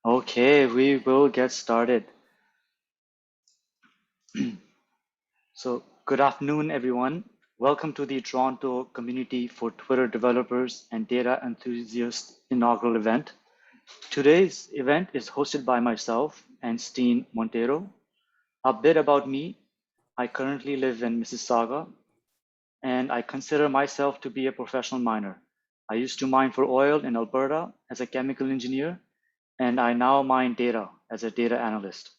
Okay, we will get started. So, good afternoon, everyone. Welcome to the Toronto Community for Twitter Developers and Data Enthusiasts inaugural event. Today's event is hosted by myself and Steen Montero. A bit about me. I currently live in Mississauga, and I consider myself to be a professional miner. I used to mine for oil in Alberta as a chemical engineer, and I now mine data as a data analyst.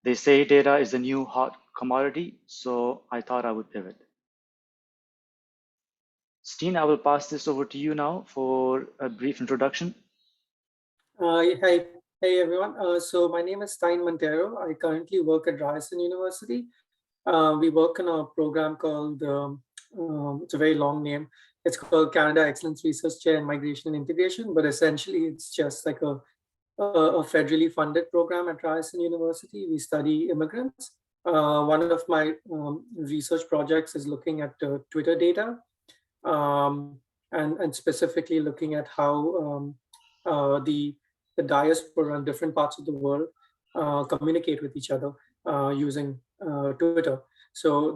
They say data is the new hot commodity, so I thought I would pivot. Steen, I will pass this over to you now for a brief introduction. Hi, hey everyone. So my name is Stein Montero. I currently work at Ryerson University. We work on a program called, it's a very long name. It's called Canada Excellence Research Chair in Migration and Integration, but essentially it's just like a federally funded program at Ryerson University. We study immigrants. One of my research projects is looking at Twitter data, um, and specifically looking at how the diaspora in different parts of the world communicate with each other using Twitter. So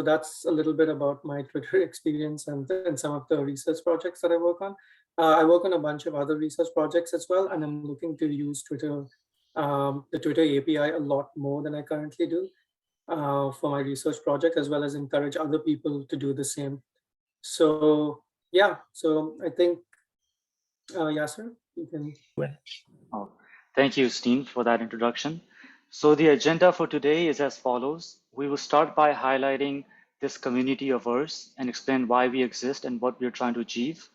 that's a little bit about my Twitter experience and some of the research projects that I work on. I work on a bunch of other research projects as well, and I'm looking to use Twitter, the Twitter API a lot more than I currently do for my research project, as well as encourage other people to do the same. So yeah, so I think Yasser, you can. Oh, thank you, Steen, for that introduction. So the agenda for today is as follows. We will start by highlighting this community of ours and explain why we exist and what we are trying to achieve.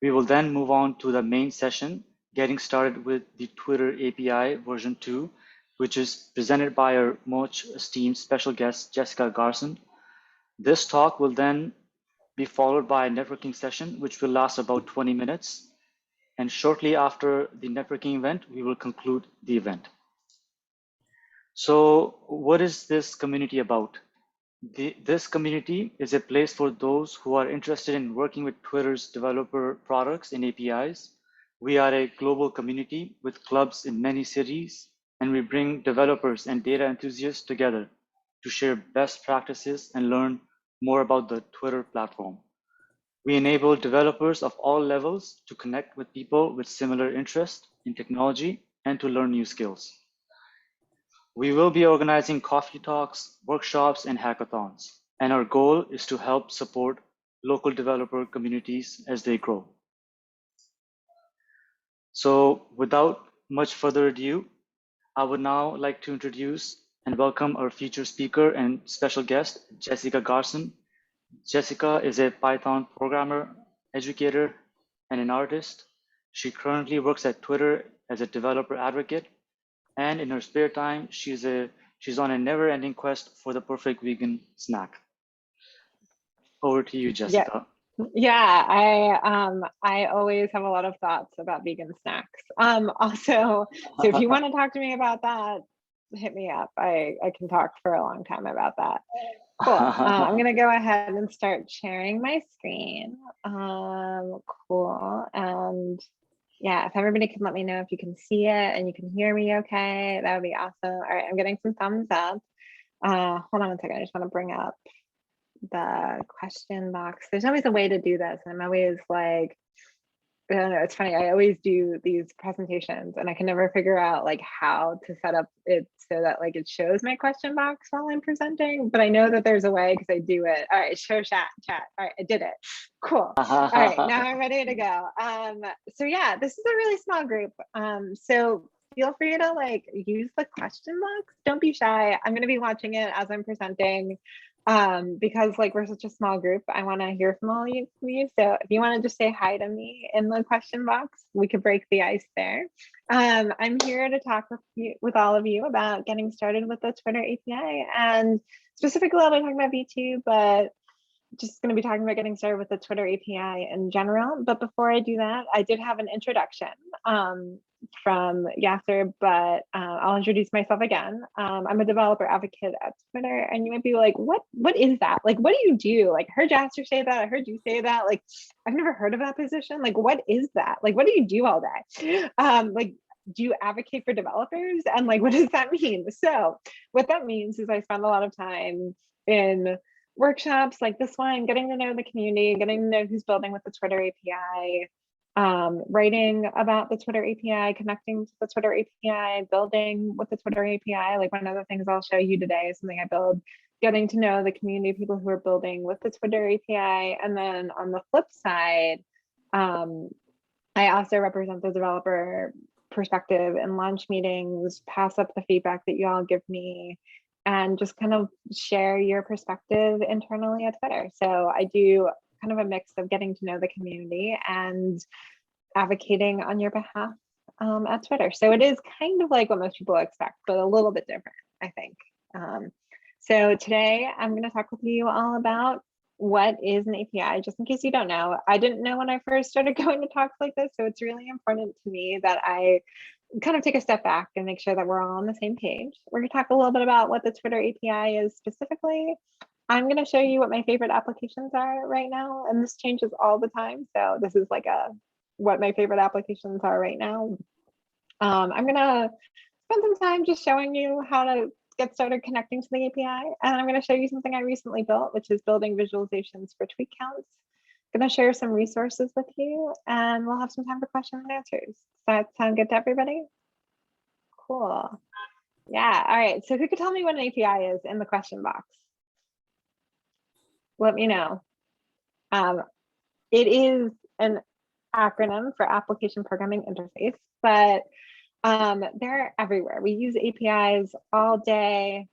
We will then move on to the main session, getting started with the Twitter API version 2, which is presented by our much esteemed special guest, Jessica Garson. This talk will then be followed by a networking session, which will last about 20 minutes. And shortly after the networking event, we will conclude the event. So what is this community about? This community is a place for those who are interested in working with Twitter's developer products and APIs. We are a global community with clubs in many cities, and we bring developers and data enthusiasts together to share best practices and learn more about the Twitter platform. We enable developers of all levels to connect with people with similar interests in technology and to learn new skills. We will be organizing coffee talks, workshops, and hackathons, and our goal is to help support local developer communities as they grow. So without much further ado, I would now like to introduce and welcome our featured speaker and special guest, Jessica Garson. Jessica is a Python programmer, educator, and an artist. She currently works at Twitter as a developer advocate, and in her spare time, she's on a never-ending quest for the perfect vegan snack. Over to you, Yeah, Jessica. I always have a lot of thoughts about vegan snacks. Also, so if you want to talk to me about that, hit me up. I can talk for a long time about that. Cool. I'm gonna go ahead and start sharing my screen. Cool. And yeah, if everybody can let me know if you can see it and you can hear me okay, that would be awesome. All right, I'm getting some thumbs up. Hold on a second, I just want to bring up the question box. There's always a way to do this. And I'm always like, I don't know, it's funny. I always do these presentations and I can never figure out like how to set up it so that like it shows my question box while I'm presenting, but I know that there's a way because I do it. All right, show chat. All right, I did it. Cool. All right, now I'm ready to go. So yeah, this is a really small group. So feel free to like use the question box. Don't be shy. I'm gonna be watching it as I'm presenting. Because like we're such a small group, I want to hear from all of you. So if you want to just say hi to me in the question box, we could break the ice there. I'm here to talk with all of you about getting started with the Twitter API, and specifically I'll be talking about V2, but just going to be talking about getting started with the Twitter API in general. But before I do that, I did have an introduction from Yasser, but I'll introduce myself again. I'm a developer advocate at Twitter, and you might be like, what is that? Like, what do you do? Like, I heard Yasser say that. I heard you say that. Like, I've never heard of that position. Like, what is that? Like, what do you do all day? Like, do you advocate for developers? And like, what does that mean? So what that means is I spend a lot of time in workshops like this one, getting to know the community, getting to know who's building with the Twitter API, writing about the Twitter API, connecting to the Twitter API, building with the Twitter API. Like one of the things I'll show you today is something I build, getting to know the community of people who are building with the Twitter API. And then on the flip side, I also represent the developer perspective in launch meetings, pass up the feedback that you all give me, and just kind of share your perspective internally at Twitter. So I do kind of a mix of getting to know the community and advocating on your behalf at Twitter. So it is kind of like what most people expect, but a little bit different, I think. So today I'm going to talk with you all about what is an API, just in case you don't know. I didn't know when I first started going to talks like this, so it's really important to me that I kind of take a step back and make sure that we're all on the same page. We're going to talk a little bit about what the Twitter API is specifically. I'm going to show you what my favorite applications are right now, and this changes all the time. So this is like what my favorite applications are right now. I'm going to spend some time just showing you how to get started connecting to the API. And I'm going to show you something I recently built, which is building visualizations for tweet counts. I'm going to share some resources with you, and we'll have some time for questions and answers. Does that sound good to everybody? Cool. Yeah. All right. So who could tell me what an API is in the question box? Let me know. It is an acronym for Application Programming Interface, but they're everywhere. We use APIs all day,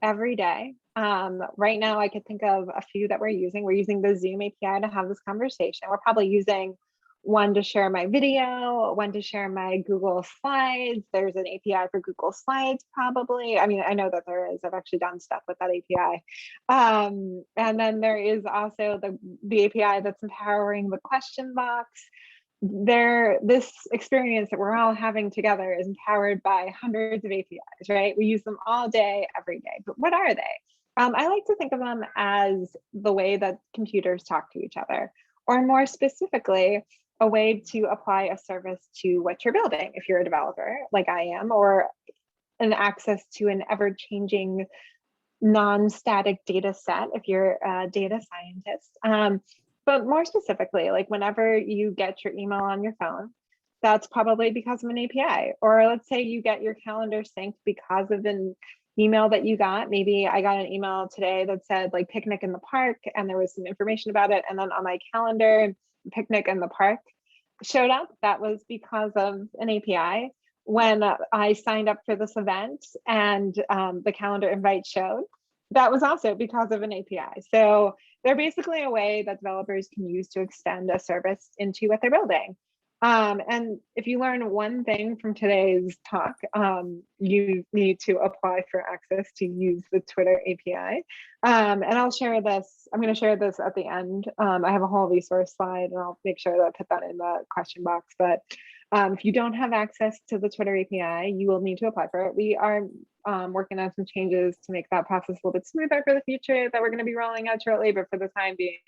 every day. Right now, I could think of a few that we're using. We're using the Zoom API to have this conversation. We're probably using one to share my video, one to share my Google Slides. There's an API for Google Slides, probably. I mean, I know that there is. I've actually done stuff with that API. And then there is also the API that's empowering the question box. This experience that we're all having together is empowered by hundreds of APIs, right? We use them all day, every day. But what are they? I like to think of them as the way that computers talk to each other, or more specifically, a way to apply a service to what you're building. If you're a developer like I am, or an access to an ever-changing non-static data set if you're a data scientist. But more specifically, like whenever you get your email on your phone, that's probably because of an API. Or let's say you get your calendar synced because of an email that you got. Maybe I got an email today that said like picnic in the park, and there was some information about it. And then on my calendar, picnic in the park showed up. That was because of an API. When I signed up for this event and the calendar invite showed, that was also because of an API. So they're basically a way that developers can use to extend a service into what they're building. And if you learn one thing from today's talk, you need to apply for access to use the Twitter API. And I'll share this. I'm going to share this at the end. I have a whole resource slide, and I'll make sure that I put that in the question box. But if you don't have access to the Twitter API, you will need to apply for it. We are working on some changes to make that process a little bit smoother for the future that we're going to be rolling out shortly. But for the time being,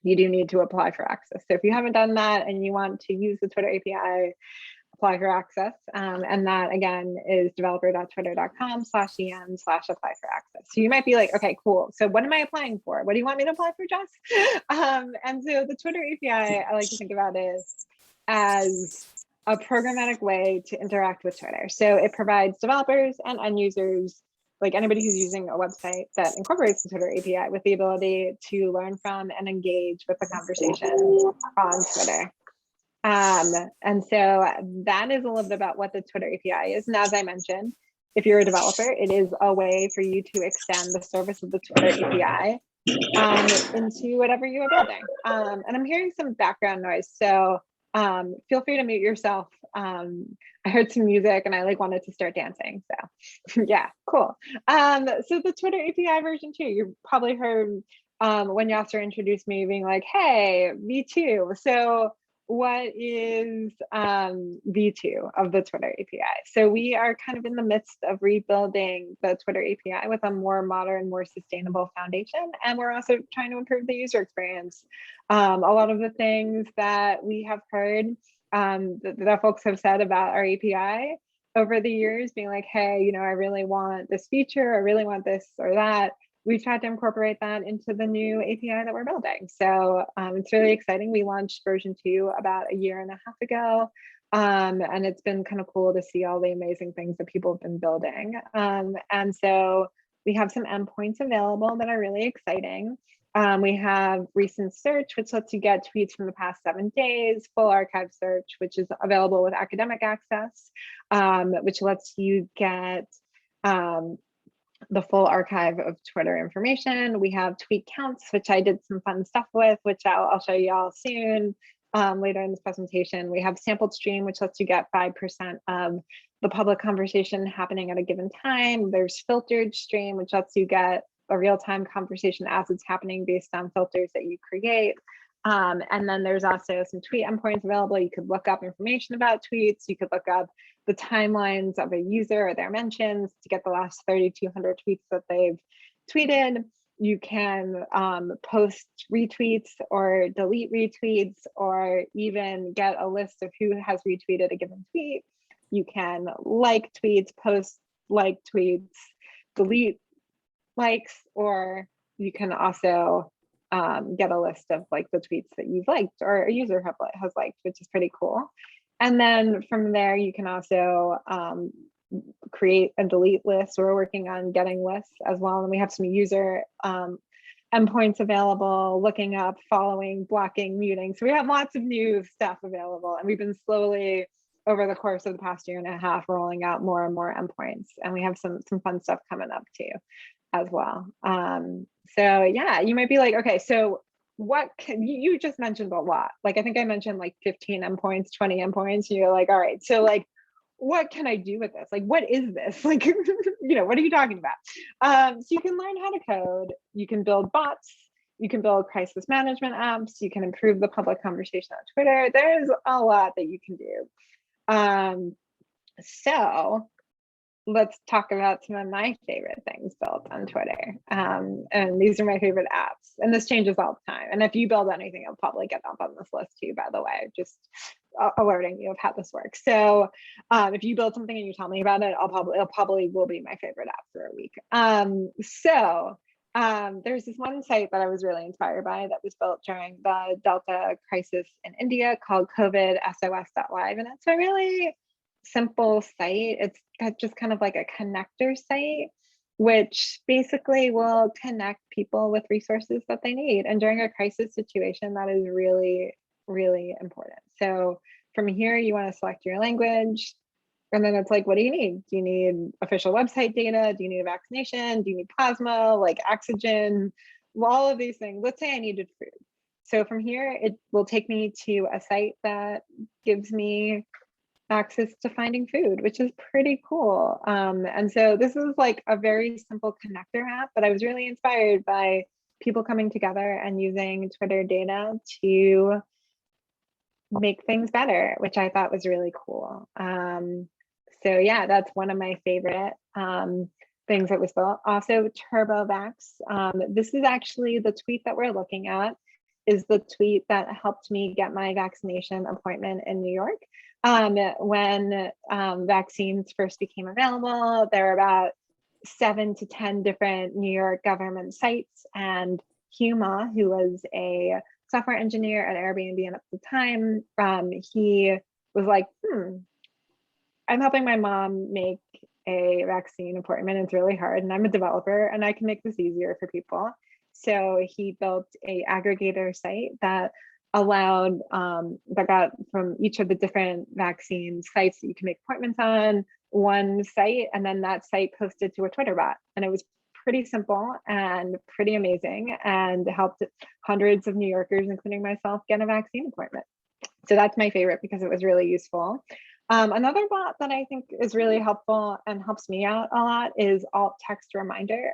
you do need to apply for access. So if you haven't done that and you want to use the Twitter API, apply for access. And that again is developer.twitter.com/en/apply for access. So you might be like, okay, cool. So what am I applying for? What do you want me to apply for, Jess? And so the Twitter API, I like to think about it as a programmatic way to interact with Twitter. So it provides developers and end users, like anybody who's using a website that incorporates the Twitter API, with the ability to learn from and engage with the conversation on Twitter. And so that is a little bit about what the Twitter API is. And as I mentioned, if you're a developer, it is a way for you to extend the service of the Twitter API into whatever you are building. And I'm hearing some background noise, so feel free to mute yourself. I heard some music and I like wanted to start dancing. So yeah, cool. So the Twitter API version 2, you probably heard when Yasser introduced me, being like, hey, V2. So what is V2 of the Twitter API? So we are kind of in the midst of rebuilding the Twitter API with a more modern, more sustainable foundation. And we're also trying to improve the user experience. A lot of the things that we have heard that folks have said about our API over the years, being like, hey, you know, I really want this feature, I really want this or that. We've tried to incorporate that into the new API that we're building. So it's really exciting. We launched version 2 about a year and a half ago. And it's been kind of cool to see all the amazing things that people have been building. And so we have some endpoints available that are really exciting. We have recent search, which lets you get tweets from the past 7 days, full archive search, which is available with academic access, which lets you get the full archive of Twitter information. We have tweet counts, which I did some fun stuff with, which I'll show you all soon later in this presentation. We have sampled stream, which lets you get 5% of the public conversation happening at a given time. There's filtered stream, which lets you get a real-time conversation as it's happening based on filters that you create. And then there's also some tweet endpoints available. You could look up information about tweets. You could look up the timelines of a user or their mentions to get the last 3,200 tweets that they've tweeted. You can post retweets or delete retweets, or even get a list of who has retweeted a given tweet. You can like tweets, post like tweets, delete likes, or you can also get a list of like the tweets that you've liked or a user has liked, which is pretty cool. And then from there, you can also create a delete list. We're working on getting lists as well. And we have some user endpoints available, looking up, following, blocking, muting. So we have lots of new stuff available. And we've been slowly, over the course of the past year and a half, rolling out more and more endpoints. And we have some fun stuff coming up too as well. So yeah, you might be like, okay, so what can you just mentioned a lot? Like, I think I mentioned like 15 endpoints, 20 endpoints. You're like, all right, so like, what can I do with this? Like, what is this? Like, you know, what are you talking about? So you can learn how to code, you can build bots, you can build crisis management apps, you can improve the public conversation on Twitter. There's a lot that you can do. So let's talk about some of my favorite things built on Twitter. And these are my favorite apps. And this changes all the time. And if you build anything, it'll probably get up on this list too, by the way, just alerting you of how this works. So if you build something and you tell me about it, it probably will be my favorite app for a week. There's this one site that I was really inspired by that was built during the Delta crisis in India called COVIDSOS.live. And it's a really simple site. It's just kind of like a connector site, which basically will connect people with resources that they need. And during a crisis situation, that is really, really important. So from here, you want to select your language. And then it's like, what do you need? Do you need official website data? Do you need a vaccination? Do you need plasma, like oxygen? Well, all of these things. Let's say I needed food. So from here, it will take me to a site that gives me access to finding food, which is pretty cool. And so this is like a very simple connector app, but I was really inspired by people coming together and using Twitter data to make things better, which I thought was really cool. So yeah, that's one of my favorite things that was built. Also, TurboVax. This is actually the tweet that we're looking at, is the tweet that helped me get my vaccination appointment in New York. When vaccines first became available, there were about 7 to 10 different New York government sites, and Huma, who was a software engineer at Airbnb at the time, he was like, I'm helping my mom make a vaccine appointment. It's really hard, and I'm a developer, and I can make this easier for people. So he built a aggregator site that allowed, that got from each of the different vaccine sites that you can make appointments on one site, and then that site posted to a Twitter bot. And it was pretty simple and pretty amazing, and helped hundreds of New Yorkers, including myself, get a vaccine appointment. So that's my favorite because it was really useful. Another bot that I think is really helpful and helps me out a lot is alt text reminder.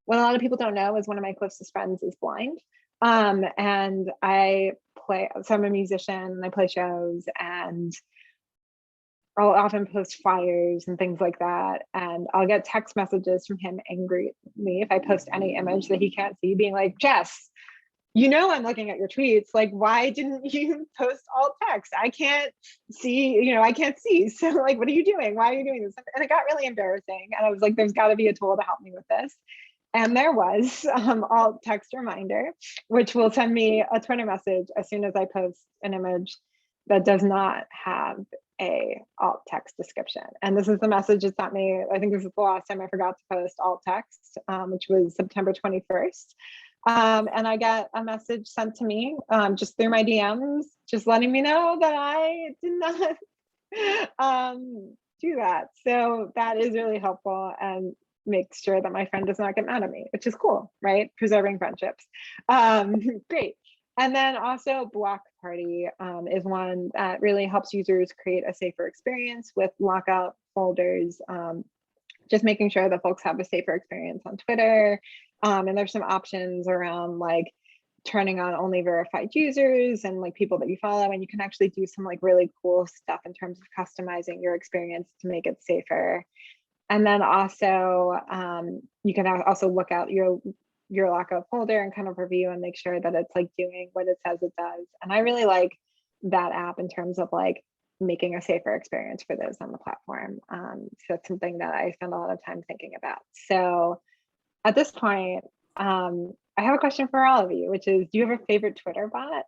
what a lot of people don't know is one of my closest friends is blind. And so I'm a musician and I play shows, and I'll often post flyers and things like that. And I'll get text messages from him angry at me if I post any image that he can't see, being like, Jess, I'm looking at your tweets. Like, why didn't you post alt text? I can't see, I can't see. So like, what are you doing? Why are you doing this? And it got really embarrassing. And I was like, there's got to be a tool to help me with this. And there was alt text reminder, which will send me a Twitter message as soon as I post an image that does not have a alt text description. And this is the message it sent me. I think this is the last time I forgot to post alt text, which was September 21st. And I got a message sent to me just through my DMs, just letting me know that I did not do that. So that is really helpful and makes sure that my friend does not get mad at me, which is cool, right? Preserving friendships. Great. And then also Block Party is one that really helps users create a safer experience with lockout folders, just making sure that folks have a safer experience on Twitter. And there's some options around like turning on only verified users and like people that you follow, and you can actually do some like really cool stuff in terms of customizing your experience to make it safer. And then also you can also look at your lockout folder and kind of review and make sure that it's like doing what it says it does. And I really like that app in terms of like making a safer experience for those on the platform. So that's something that I spend a lot of time thinking about. So at this point, I have a question for all of you, which is, do you have a favorite Twitter bot?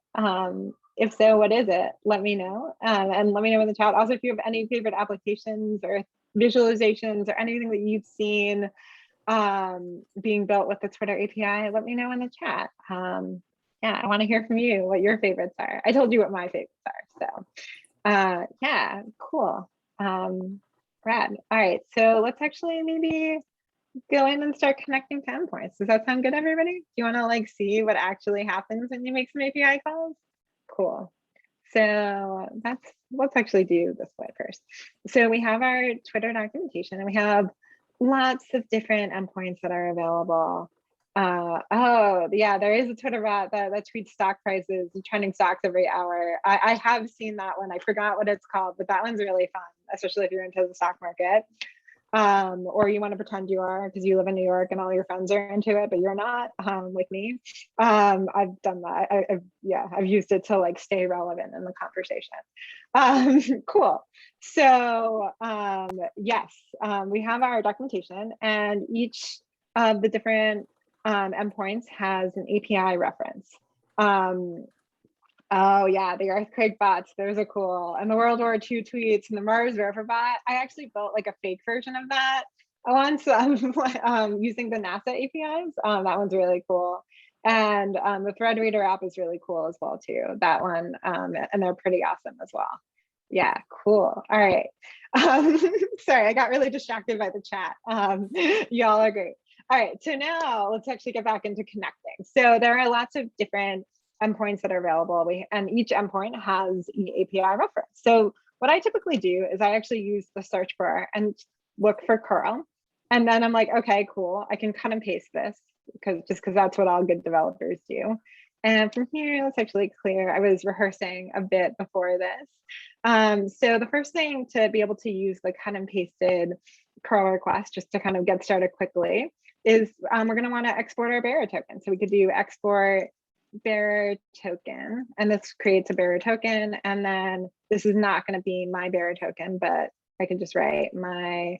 If so, what is it? Let me know. And let me know in the chat. Also, if you have any favorite applications or visualizations or anything that you've seen being built with the Twitter API, let me know in the chat. Yeah, I want to hear from you what your favorites are. I told you what my favorites are. So yeah, cool. Rad. All right, so let's actually maybe go in and start connecting to endpoints. Does that sound good, everybody? Do you want to like see what actually happens when you make some API calls? Cool. So let's actually do this way first. So we have our Twitter documentation and we have lots of different endpoints that are available. Oh yeah, there is a Twitter bot that tweets stock prices and trending stocks every hour. I have seen that one. I forgot what it's called, but that one's really fun, especially if you're into the stock market. Or you want to pretend you are because you live in New York and all your friends are into it, but you're not, like me. I've done that. I've used it to like stay relevant in the conversation. Cool. So yes, we have our documentation, and each of the different endpoints has an API reference. Oh yeah, the earthquake bots, those are cool. And the World War II tweets and the Mars rover bot. I actually built like a fake version of that once using the NASA APIs. That one's really cool. And the thread reader app is really cool as well too, that one. And they're pretty awesome as well. Yeah, cool. All right. Sorry, I got really distracted by the chat. Y'all are great. All right, so now let's actually get back into connecting. So there are lots of different endpoints that are available, and each endpoint has an API reference. So what I typically do is I actually use the search bar and look for curl, and then I'm like, okay, cool, I can cut and paste this because that's what all good developers do. And from here, let's actually clear. I was rehearsing a bit before this. So the first thing to be able to use the cut and pasted curl request, just to kind of get started quickly, is we're going to want to export our bearer token. So we could do export bearer token, and this creates a bearer token. And then this is not going to be my bearer token, but I can just write my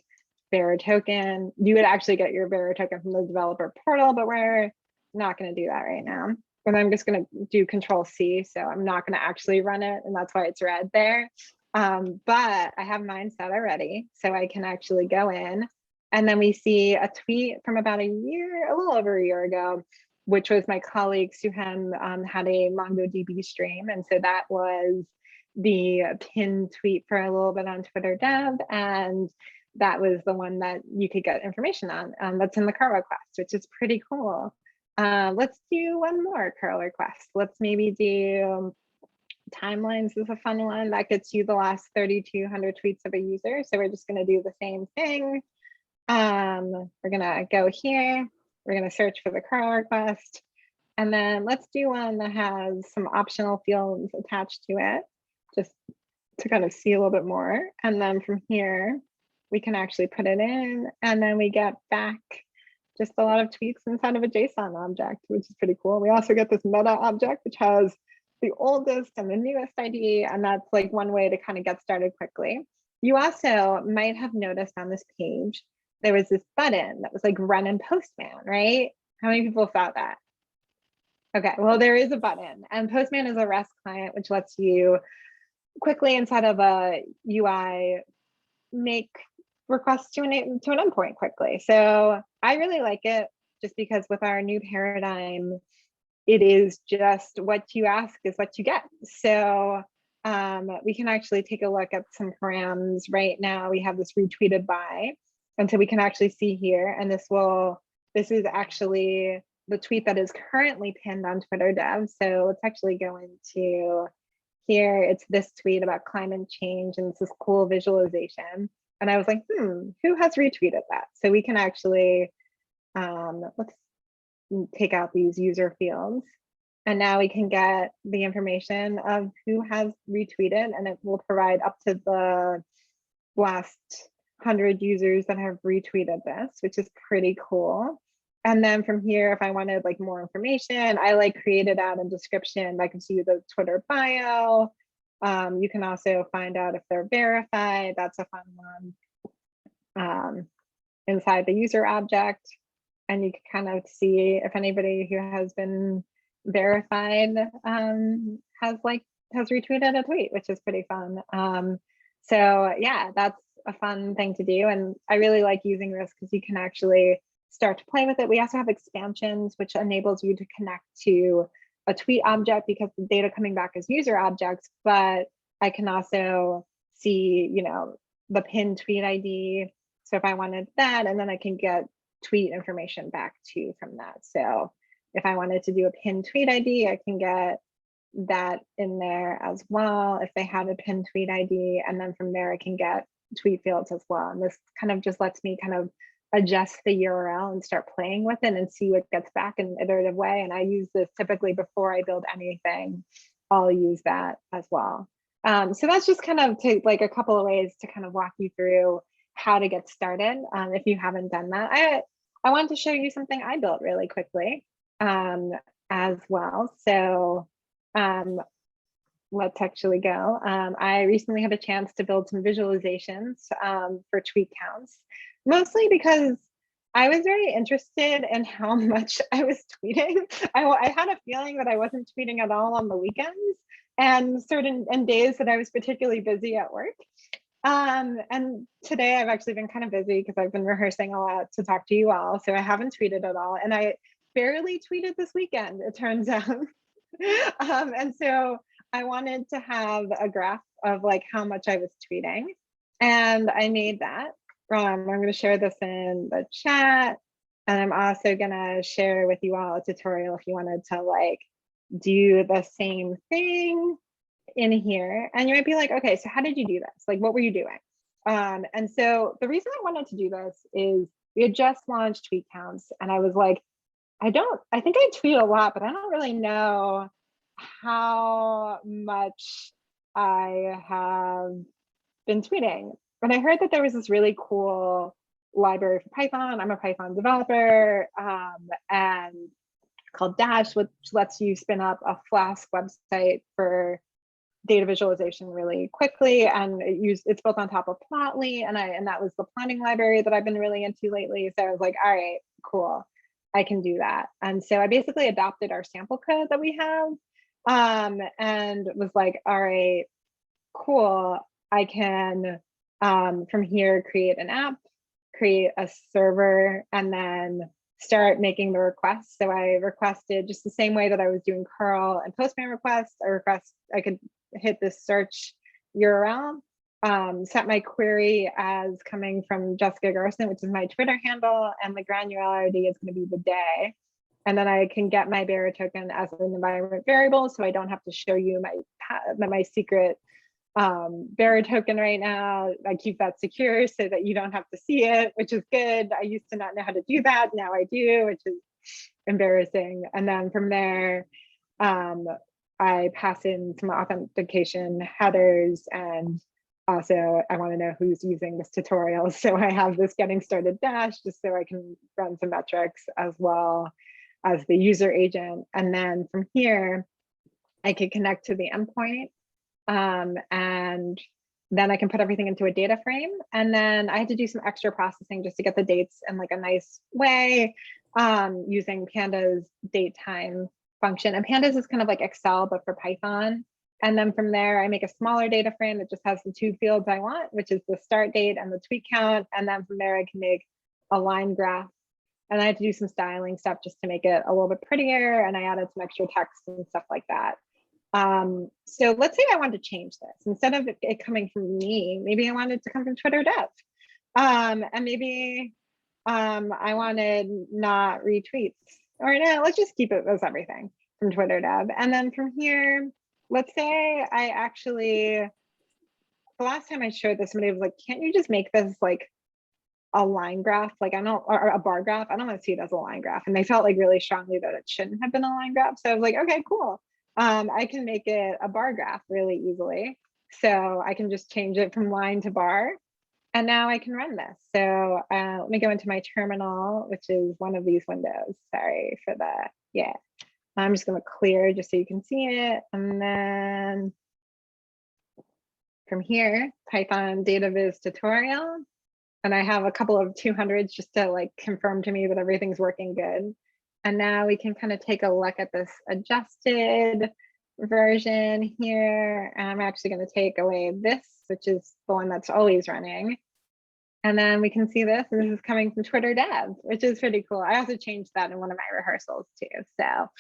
bearer token. You would actually get your bearer token from the developer portal, but we're not going to do that right now. And I'm just going to do Control-C, so I'm not going to actually run it, and that's why it's red there. But I have mine set already, so I can actually go in, and then we see a tweet from about a little over a year ago, which was my colleague Suhan had a MongoDB stream. And so that was the pinned tweet for a little bit on Twitter Dev. And that was the one that you could get information on. That's in the curl request, which is pretty cool. Let's do one more curl request. Let's maybe do timelines is a fun one. That gets you the last 3,200 tweets of a user. So we're just gonna do the same thing. We're gonna go here. We're going to search for the curl request. And then let's do one that has some optional fields attached to it, just to kind of see a little bit more. And then from here, we can actually put it in, and then we get back just a lot of tweets inside of a JSON object, which is pretty cool. We also get this meta object, which has the oldest and the newest ID, and that's like one way to kind of get started quickly. You also might have noticed on this page, there was this button that was like run in Postman, right? How many people thought that? Okay, well, there is a button, and Postman is a REST client, which lets you quickly inside of a UI make requests to an endpoint quickly. So I really like it, just because with our new paradigm, it is just what you ask is what you get. So we can actually take a look at some params right now. We have this retweeted by, and so we can actually see here, and this is actually the tweet that is currently pinned on Twitter Dev. So let's actually go into here. It's this tweet about climate change, and it's this cool visualization. And I was like, who has retweeted that? So we can actually, let's take out these user fields. And now we can get the information of who has retweeted, and it will provide up to the last 100 users that have retweeted this, which is pretty cool. And then from here, if I wanted like more information, I like created out a description. I can see the Twitter bio. You can also find out if they're verified. That's a fun one. Inside the user object, and you can kind of see if anybody who has been verified has retweeted a tweet, which is pretty fun. So yeah, that's a fun thing to do, and I really like using this because you can actually start to play with it. We also have expansions, which enables you to connect to a tweet object because the data coming back is user objects, but I can also see, the pinned tweet ID. So if I wanted that, and then I can get tweet information back too from that. So if I wanted to do a pinned tweet ID, I can get that in there as well if they have a pinned tweet ID, and then from there I can get tweet fields as well. And this kind of just lets me kind of adjust the URL and start playing with it and see what gets back in an iterative way. And I use this typically before I build anything. I'll use that as well. So that's just kind of like a couple of ways to kind of walk you through how to get started if you haven't done that. I wanted to show you something I built really quickly as well. So let's actually go. I recently had a chance to build some visualizations for tweet counts, mostly because I was very interested in how much I was tweeting. I had a feeling that I wasn't tweeting at all on the weekends and certain days that I was particularly busy at work. And today I've actually been kind of busy because I've been rehearsing a lot to talk to you all. So I haven't tweeted at all. And I barely tweeted this weekend, it turns out. And so I wanted to have a graph of like how much I was tweeting. And I made that. I'm going to share this in the chat. And I'm also going to share with you all a tutorial if you wanted to like do the same thing in here. And you might be like, okay, so how did you do this? Like, what were you doing? And so the reason I wanted to do this is we had just launched tweet counts, and I was like, I think I tweet a lot, but I don't really know how much I have been tweeting. And I heard that there was this really cool library for Python. I'm a Python developer, and called Dash, which lets you spin up a Flask website for data visualization really quickly. And it's built on top of Plotly, and that was the plotting library that I've been really into lately. So I was like, all right, cool, I can do that. And so I basically adopted our sample code that we have, and was like, all right, cool, I can from here create an app, create a server, and then start making the requests. So I requested just the same way that I was doing curl and Postman requests. I could hit this search URL, set my query as coming from Jessica Garson, which is my Twitter handle, and the granularity is going to be the day. And then I can get my bearer token as an environment variable, so I don't have to show you my secret bearer token right now. I keep that secure so that you don't have to see it, which is good. I used to not know how to do that. Now I do, which is embarrassing. And then from there, I pass in some authentication headers, and also I want to know who's using this tutorial. So I have this getting started dash just so I can run some metrics as well as the user agent. And then from here, I could connect to the endpoint, and then I can put everything into a data frame. And then I had to do some extra processing just to get the dates in like a nice way, using Panda's date time function. And Pandas is kind of like Excel, but for Python. And then from there, I make a smaller data frame that just has the two fields I want, which is the start date and the tweet count. And then from there, I can make a line graph. And I had to do some styling stuff just to make it a little bit prettier. And I added some extra text and stuff like that. So let's say I wanted to change this. Instead of it coming from me, maybe I wanted it to come from Twitter dev. And maybe I wanted not retweets, or no, let's just keep it as everything from Twitter dev. And then from here, let's say I actually, the last time I showed this, somebody was like, can't you just make this like a line graph? Like I don't, or a bar graph. I don't want to see it as a line graph. And they felt like really strongly that it shouldn't have been a line graph. So I was like, okay, cool. I can make it a bar graph really easily. So I can just change it from line to bar. And now I can run this. So let me go into my terminal, which is one of these windows. Sorry for the, yeah. I'm just gonna clear just so you can see it. And then from here, Python data viz tutorial. And I have a couple of 200s just to like confirm to me that everything's working good. And now we can kind of take a look at this adjusted version here. And I'm actually going to take away this, which is the one that's always running. And then we can see this. This is coming from Twitter dev, which is pretty cool. I also changed that in one of my rehearsals too. So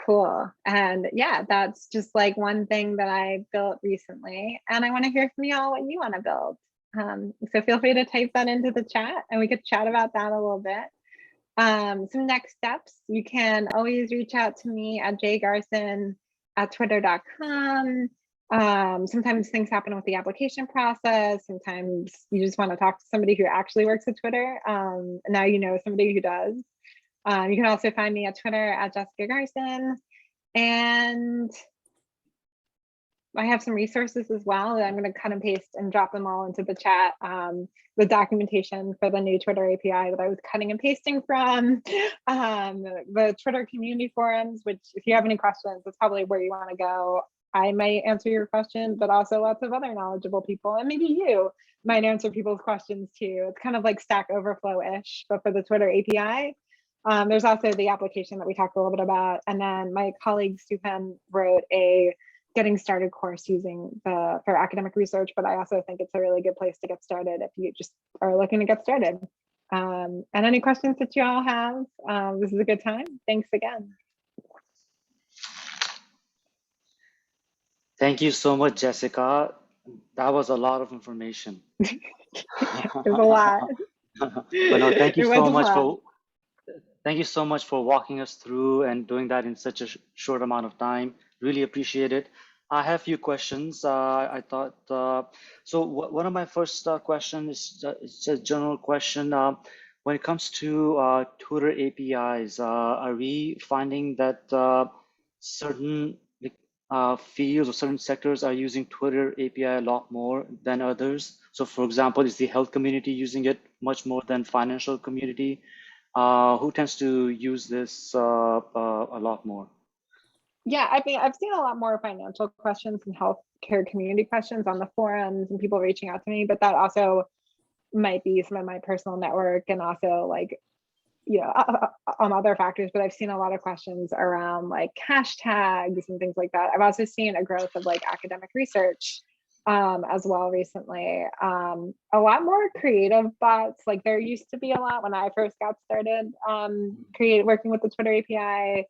cool. And yeah, that's just like one thing that I built recently. And I want to hear from y'all what you want to build. So feel free to type that into the chat and we could chat about that a little bit. Some next steps, you can always reach out to me at jgarson@twitter.com. Sometimes things happen with the application process. Sometimes you just want to talk to somebody who actually works at Twitter. Now you know somebody who does. You can also find me at Twitter at Jessica Garson. And I have some resources as well that I'm going to cut and paste and drop them all into the chat. The documentation for the new Twitter API that I was cutting and pasting from, the Twitter community forums, which if you have any questions, that's probably where you want to go. I might answer your question, but also lots of other knowledgeable people, and maybe you might answer people's questions too. It's kind of like Stack Overflow-ish, but for the Twitter API. There's also the application that we talked a little bit about. And then my colleague Stupen wrote a getting started course using for academic research, but I also think it's a really good place to get started if you just are looking to get started. And any questions that you all have, this is a good time. Thanks again. Thank you so much, Jessica. That was a lot of information. It was a lot. But no, thank you It was so a much lot. thank you so much for walking us through and doing that in such a short amount of time. Really appreciate it. I have a few questions. I thought, so one of my first questions is it's a general question. When it comes to Twitter APIs, are we finding that certain fields or certain sectors are using Twitter API a lot more than others? So for example, is the health community using it much more than financial community? Who tends to use this a lot more? Yeah, I mean, I've seen a lot more financial questions and healthcare community questions on the forums and people reaching out to me, but that also might be some of my personal network and also like, you know, other factors, but I've seen a lot of questions around like hashtags and things like that. I've also seen a growth of like academic research as well recently. A lot more creative bots. Like there used to be a lot when I first got started working with the Twitter API.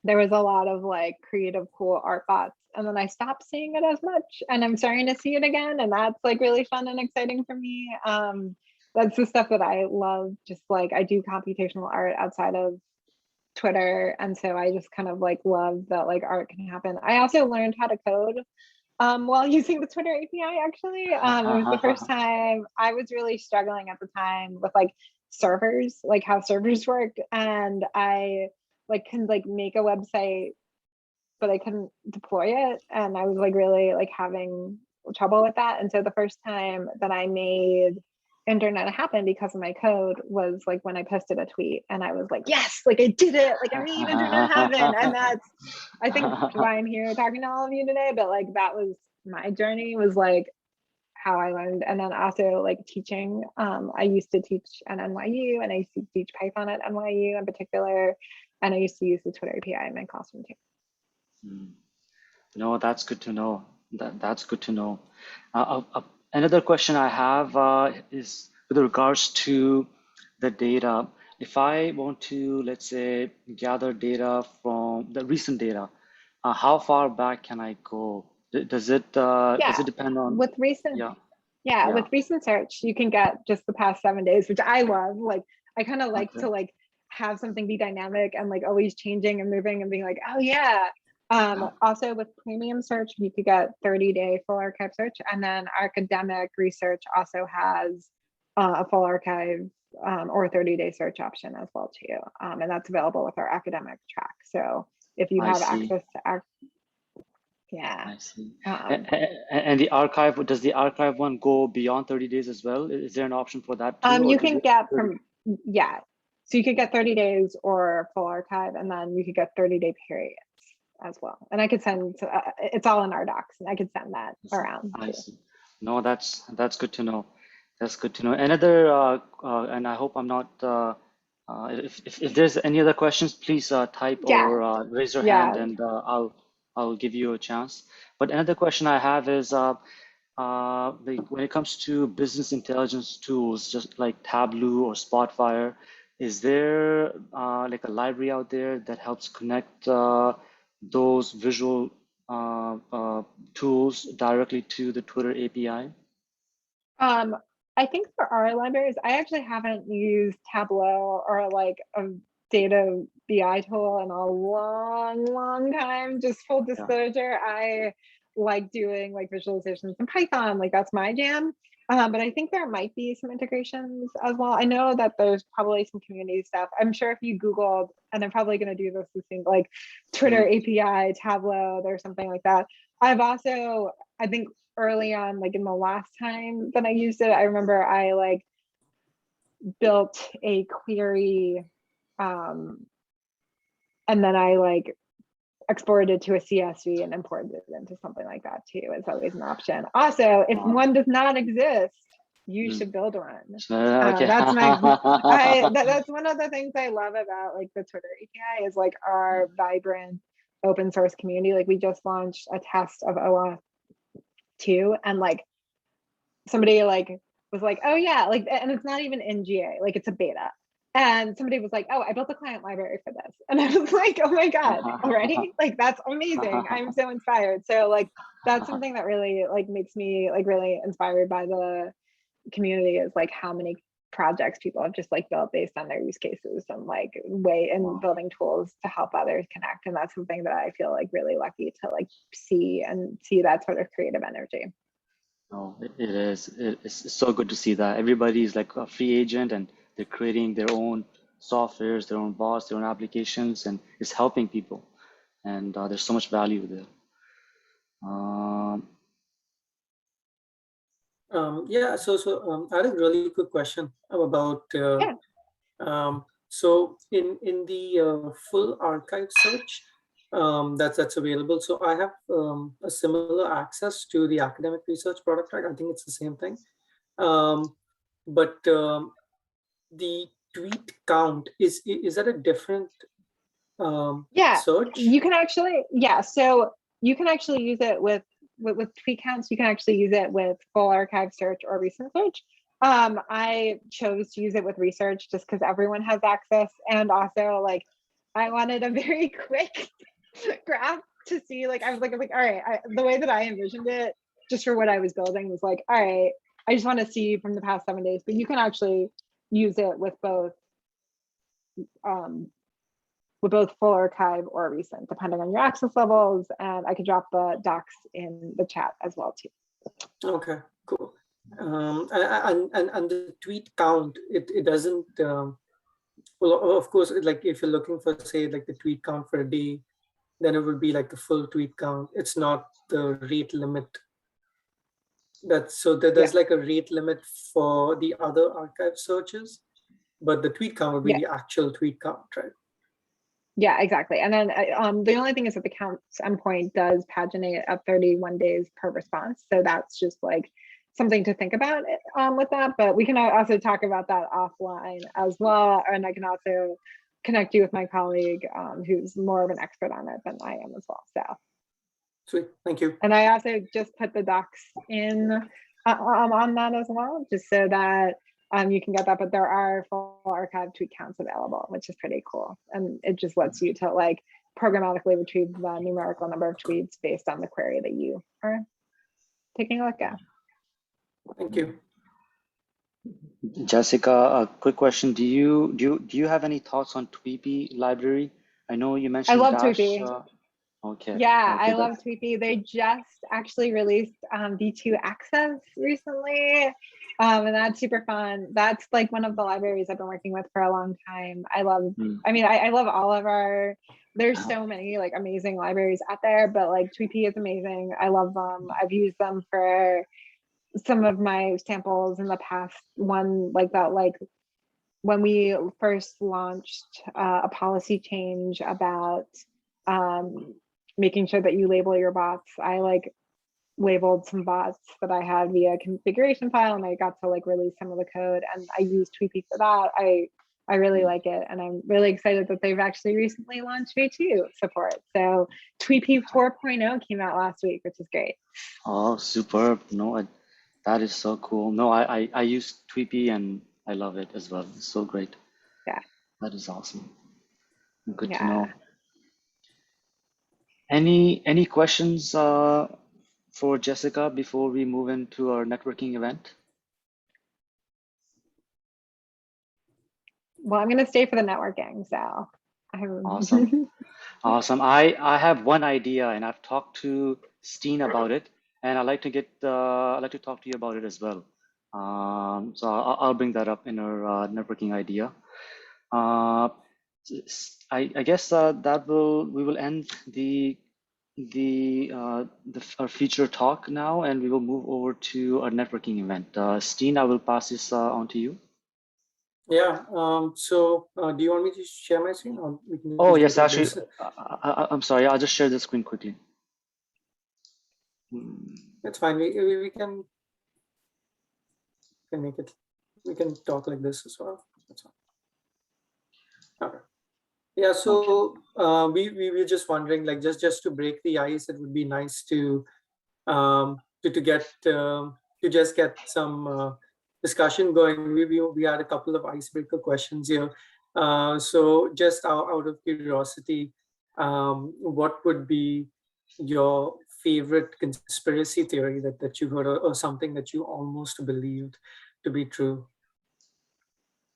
There was a lot of like creative, cool art bots. And then I stopped seeing it as much and I'm starting to see it again. And that's like really fun and exciting for me. That's the stuff that I love. Just like I do computational art outside of Twitter. And so I just kind of like love that like art can happen. I also learned how to code While using the Twitter API, actually, it was the first time I was really struggling at the time with like servers, like how servers work, and I like can like make a website, but I couldn't deploy it, and I was like really like having trouble with that. And so the first time that I made internet happen because of my code was like when I posted a tweet, and I was like, yes, like I did it, like I made internet happen. And that's, I think, why I'm here talking to all of you today. But like that was my journey, was like how I learned. And then also like teaching. I used to teach at NYU, and I used to teach Python at NYU in particular, and I used to use the Twitter API in my classroom too. No, that's good to know. That's good to know. Another question I have is with regards to the data. If I want to, let's say, gather data from the recent data, how far back can I go? Does Yeah, it depend on? with recent, Yeah, yeah, yeah. with recent search, you can get just the past 7 days, which I love. Like, I kind of like Okay. to like have something be dynamic and like always changing and moving and being like, oh yeah. Also with premium search, you could get 30-day full archive search, and then academic research also has a full archive or 30-day search option as well too. And that's available with our academic track. So if you I have see. access to, yeah. I see. Um, And the archive, does the archive one go beyond 30 days as well? Is there an option for that too, or You does can it get 30? from, yeah. So you could get 30 days or full archive, and then you could get 30-day periods as well. And I could send, it's all in our docs, and I could send that I see. around I too. see. No, that's good to know. That's good to know. Another, and I hope I'm not. If there's any other questions, please type Yeah, or raise your hand, yeah. and I'll give you a chance. But another question I have is, like when it comes to business intelligence tools, just like Tableau or Spotfire, is there like a library out there that helps connect those visual tools directly to the Twitter API? Um, I think for our libraries, I actually haven't used Tableau or like a data BI tool in a long time. Just full Yeah. disclosure, I like doing like visualizations in Python, like that's my jam. But I think there might be some integrations as well. I know that there's probably some community stuff. I'm sure if you Googled, and I'm probably going to do this thing like Twitter Mm. API, Tableau, there's something like that. I've also, I think early on, like in the last time that I used it, I remember I like built a query, and then I like exported it to a CSV and imported it into something like that too. It's always an option. Also, if Uh, one does not exist, you mm. should build one. Okay. That's that's one of the things I love about like the Twitter API is like our vibrant open source community. Like we just launched a test of OAuth 2, and like somebody like was like, oh yeah, like, and it's not even in GA, like it's a beta. And somebody was like, oh, I built a client library for this. And I was like, oh my God, already? Like, that's amazing. I'm so inspired. So like, that's something that really like makes me like really inspired by the community, is like how many projects people have just like built based on their use cases and like way and Wow. building tools to help others connect. And that's something that I feel like really lucky to like see that sort of creative energy. No, it is. It's so good to see that everybody is like a free agent and they're creating their own softwares, their own bots, their own applications, and it's helping people. And there's so much value there. Um, Yeah, I had a really quick question about Yeah. so in the full archive search that's available. So I have a similar access to the academic research product track. I think it's the same thing. Um, but the tweet count is that a different Yeah, search? you can actually, yeah, so you can actually use it with tweet counts. You can actually use it with full archive search or recent search. I chose to use it with research just because everyone has access, and also like I wanted a very quick graph to see. Like I was like, all right, the way that I envisioned it, just for what I was building, was like, all right, I just want to see from the past 7 days. But you can actually use it with both um with both full archive or recent, depending on your access levels. And I could drop the docs in the chat as well too. Okay, cool. And the tweet count, it doesn't, well, of course, like if you're looking for, say, like the tweet count for a day, then it would be like the full tweet count. It's not the rate limit. That's so that there's like a rate limit for the other archive searches, but the tweet count would be the actual tweet count, right? Yeah, exactly. And then the only thing is that the counts endpoint does paginate at 31 days per response. So that's just like something to think about with that. But we can also talk about that offline as well. And I can also connect you with my colleague who's more of an expert on it than I am as well. So sweet, thank you. And I also just put the docs in on that as well, just so that you can get that, but there are full archive tweet counts available, which is pretty cool. And it just lets you to like programmatically retrieve the numerical number of tweets based on the query that you are taking a look at. Thank you. Jessica, a quick question. Do you have any thoughts on Tweepy library? I know you mentioned I love Dash. Tweepy. Okay. Yeah, okay, I love Tweepy. They just actually released V2 Access recently. And that's super fun. That's like one of the libraries I've been working with for a long time. I love, I mean, I love all of there's so many like amazing libraries out there, but like Tweepy is amazing. I love them. I've used them for some of my samples in the past. One like that, like when we first launched a policy change about making sure that you label your bots, I like labeled some bots that I had via configuration file, and I got to like release some of the code, and I used Tweepy for that. I really like it, and I'm really excited that they've actually recently launched V2 support. So Tweepy 4.0 came out last week, which is great. Oh, superb. No, that is so cool. No, I use Tweepy and I love it as well. It's so great. Yeah. That is awesome. Good to Yeah. know. Any questions for Jessica before we move into our networking event? Well, I'm going to stay for the networking, so. Awesome. Awesome. I have one idea, and I've talked to Steen about it, and I'd like to talk to you about it as well. So I'll bring that up in our networking idea. I guess we will end our feature talk now, and we will move over to our networking event. Steen, I will pass this on to you. Yeah. So do you want me to share my screen, or we can Oh, just yes, do it like actually, this? I'm sorry. I'll just share the screen quickly. It's fine. We can make it. We can talk like this as well. That's fine. Okay. Yeah. So we were just wondering, like, just to break the ice, it would be nice to just get some discussion going. We had a couple of icebreaker questions here. So just out of curiosity, what would be your favorite conspiracy theory that you heard, or something that you almost believed to be true?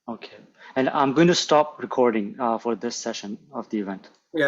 Okay, and I'm going to stop recording for this session of the event.